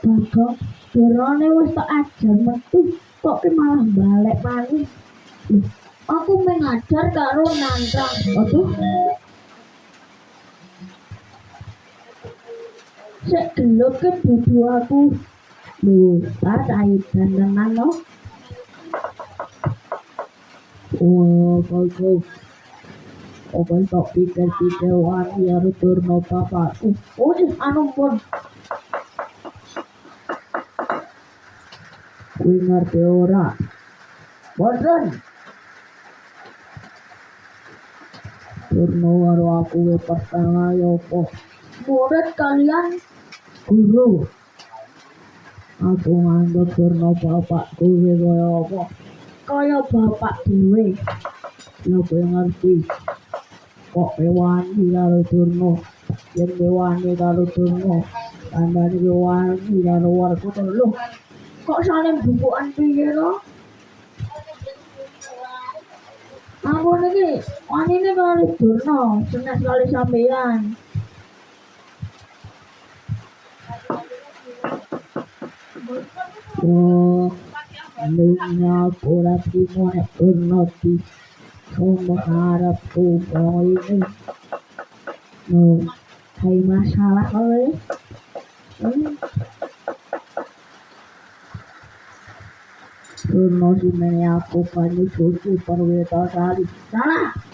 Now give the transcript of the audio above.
Bagong durane wis tak ajar metu kok ki malah balik maneh. Aku mengajar karo nantang. Aduh. Sik gelut ke dudu aku. Lho, tak aidan tenan no. Oh, kau apa tok pikir-pikir wani karo turno bapakku. Oh, anu pun. Kuwi ngerti ora? Boten. Turno karo aku pertama ya apa? Murid kalian guru. Aku nganggep turno bapakku kaya apa? Kaya bapak dhewe. Ya kowe ngerti. Kok wani karo turno. Yen wani karo turno. Tandane wani karo warga lho. Kok saling bukuan piye to? Aku niki wanine kali Durna, senes kali sampeyan. Oh, minyak ora trimo nek Durna di sombong harapku kok ini. No, hay masalah kowe. Durna simene aku banyu suci perwita sari. Salah.